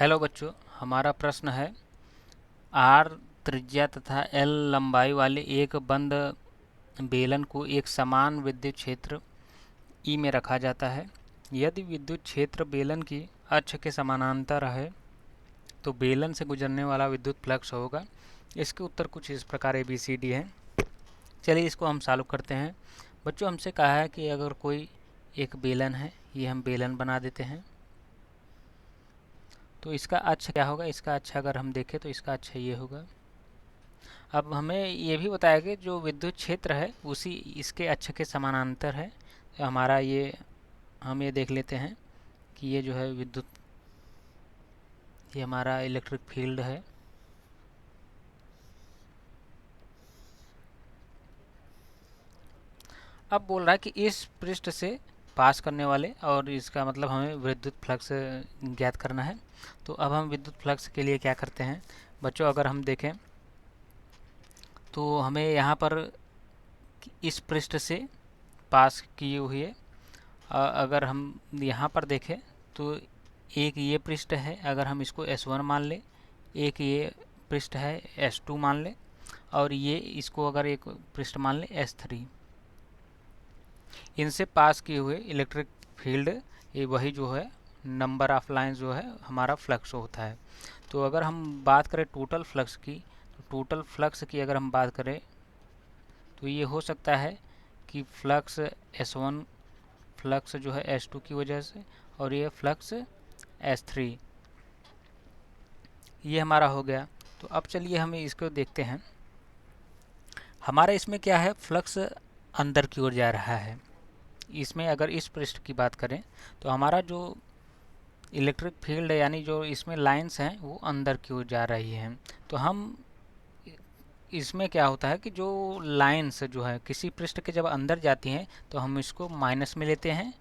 Hello बच्चों, हमारा प्रश्न है आर त्रिज्या तथा एल लंबाई वाले एक बंद बेलन को एक समान विद्युत क्षेत्र ई में रखा जाता है। यदि विद्युत क्षेत्र बेलन की अक्ष के समानांतर है तो बेलन से गुजरने वाला विद्युत फ्लक्स होगा। इसके उत्तर कुछ इस प्रकार ABCD हैं। चलिए इसको हम सॉल्व करते हैं। बच्चों, हमसे कहा है कि अगर कोई एक बेलन है, ये हम बेलन बना देते हैं, तो इसका अक्ष क्या होगा? इसका अक्ष अगर हम देखें तो इसका अक्ष ये होगा। अब हमें ये भी बताया कि जो विद्युत क्षेत्र है उसी इसके अक्ष के समानांतर है। तो हमारा ये हम ये देख लेते हैं कि ये जो है विद्युत, ये हमारा इलेक्ट्रिक फील्ड है। अब बोल रहा है कि इस पृष्ठ से पास करने वाले, और इसका मतलब हमें विद्युत फ्लक्स ज्ञात करना है। तो अब हम विद्युत फ्लक्स के लिए क्या करते हैं बच्चों, अगर हम देखें तो हमें यहाँ पर इस पृष्ठ से पास किए हुए अगर हम यहाँ पर देखें तो एक ये पृष्ठ है, अगर हम इसको S1 मान लें, एक ये पृष्ठ है S2 मान लें, और ये इसको अगर एक पृष्ठ मान लें S3, इनसे पास किए हुए इलेक्ट्रिक फील्ड ये वही जो है नंबर ऑफ लाइन जो है हमारा फ्लक्स होता है। तो अगर हम बात करें टोटल फ्लक्स की, तो टोटल फ्लक्स की अगर हम बात करें तो ये हो सकता है कि फ्लक्स S1 फ्लक्स जो है S2 की वजह से, और ये फ्लक्स S3, ये हमारा हो गया। तो अब चलिए हम इसको देखते हैं। हमारा इसमें क्या है, फ्लक्स अंदर की ओर जा रहा है। इसमें अगर इस पृष्ठ की बात करें तो हमारा जो इलेक्ट्रिक फील्ड है, यानी जो इसमें लाइंस हैं वो अंदर की ओर जा रही हैं। तो हम इसमें क्या होता है कि जो लाइंस जो है किसी पृष्ठ के जब अंदर जाती हैं तो हम इसको माइनस में लेते हैं।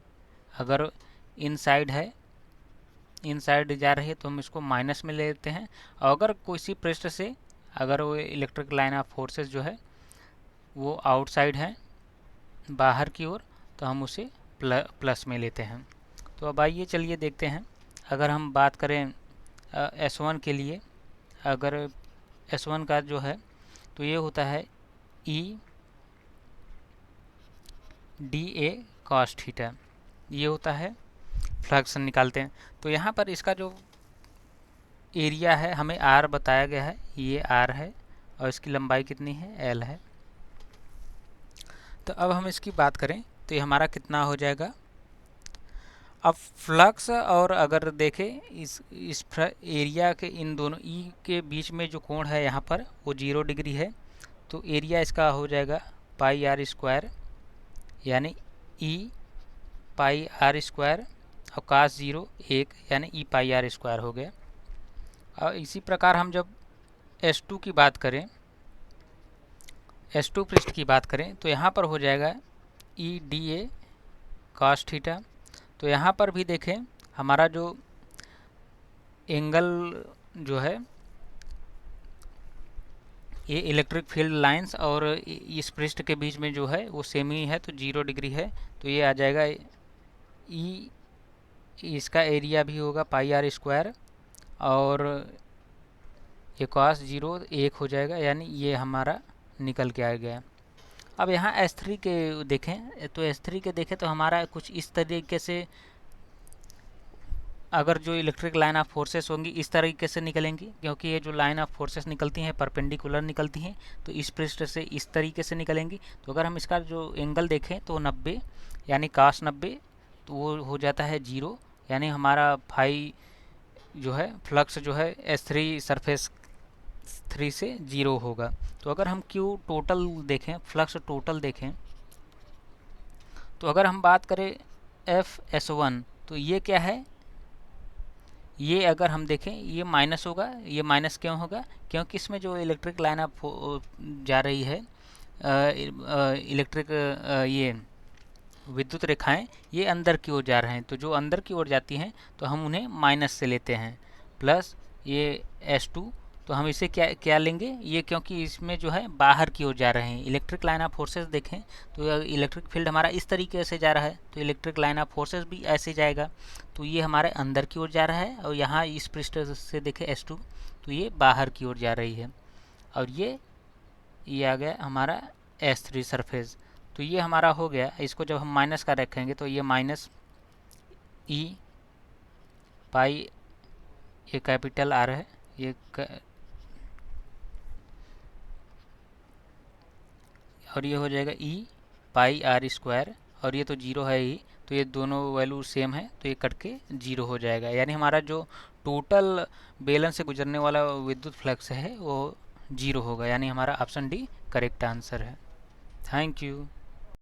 अगर इनसाइड है, इनसाइड जा रही है तो हम इसको माइनस में लेते हैं। और अगर किसी पृष्ठ से अगर वो इलेक्ट्रिक लाइन ऑफ फोर्सेस जो है वो आउटसाइड है, बाहर की ओर, तो हम उसे प्लस में लेते हैं। तो अब आइए चलिए देखते हैं। अगर हम बात करें S1 के लिए, अगर S1 का जो है तो ये होता है EDA cos थीटा, ये होता है फ्लक्स निकालते हैं। तो यहाँ पर इसका जो एरिया है हमें R बताया गया है, ये R है, और इसकी लंबाई कितनी है, L है। तो अब हम इसकी बात करें तो ये हमारा कितना हो जाएगा। अब फ्लक्स और अगर देखें इस एरिया के इन दोनों E के बीच में जो कोण है यहाँ पर वो 0 डिग्री है। तो एरिया इसका हो जाएगा पाई R स्क्वायर, यानी E पाई R स्क्वायर, और कास 0 1, यानी E पाई R स्क्वायर हो गया। और इसी प्रकार हम जब S2 की बात करें, S2 पृष्ठ की बात करें तो यहाँ पर हो जाएगा EDA cos थीटा। तो यहाँ पर भी देखें हमारा जो एंगल जो है, ये इलेक्ट्रिक फील्ड लाइंस और इस पृष्ठ के बीच में जो है वो सेम ही है, तो 0 डिग्री है। तो ये आ जाएगा E, इसका एरिया भी होगा पाई R स्क्वायर, और ये cos 0 1 हो जाएगा, यानी ये हमारा निकल के आ गया। अब यहाँ S3 के देखें तो S3 के देखें तो हमारा कुछ इस तरीके से, अगर जो इलेक्ट्रिक लाइन ऑफ फोर्सेस होंगी इस तरीके से निकलेंगी, क्योंकि ये जो लाइन ऑफ फोर्सेस निकलती हैं परपेंडिकुलर निकलती हैं, तो इस पृष्ठ से इस तरीके से निकलेंगी। तो अगर हम इसका जो एंगल देखें तो 90, यानी cos 90, तो वो हो जाता है 0, यानी हमारा फाई जो है फ्लक्स जो है S3 सरफेस 3 से 0 होगा। तो अगर हम Q टोटल देखें, फ्लक्स टोटल देखें, तो अगर हम बात करें FS1 तो ये क्या है, ये अगर हम देखें ये माइनस होगा। ये माइनस क्यों होगा, क्योंकि इसमें जो इलेक्ट्रिक लाइन ऑफ जा रही है, इलेक्ट्रिक ये विद्युत रेखाएं ये अंदर की ओर जा रहे हैं। तो जो अंदर की ओर जाती हैं तो हम उन्हें माइनस से लेते हैं, प्लस ये S2, तो हम इसे क्या क्या लेंगे, ये क्योंकि इसमें जो है बाहर की ओर जा रहे हैं। इलेक्ट्रिक लाइन ऑफ फोर्सेस देखें तो इलेक्ट्रिक फील्ड हमारा इस तरीके से जा रहा है, तो इलेक्ट्रिक लाइन ऑफ फोर्सेस भी ऐसे जाएगा, तो ये हमारे अंदर की ओर जा रहा है। और यहाँ इस पृष्ठ से देखें S2, तो ये बाहर की ओर जा रही है। और ये आ गया हमारा S3 सरफेस। तो ये हमारा हो गया। इसको जब हम माइनस का रखेंगे तो ये माइनस ई पाई, ये कैपिटल R है, ये और ये हो जाएगा ई पाई R स्क्वायर, और ये तो जीरो है ही, तो ये दोनों वैल्यू सेम है, तो ये कट के जीरो हो जाएगा। यानी हमारा जो टोटल बेलन से गुजरने वाला विद्युत फ्लक्स है वो जीरो होगा। यानी हमारा ऑप्शन डी करेक्ट आंसर है। Thank you.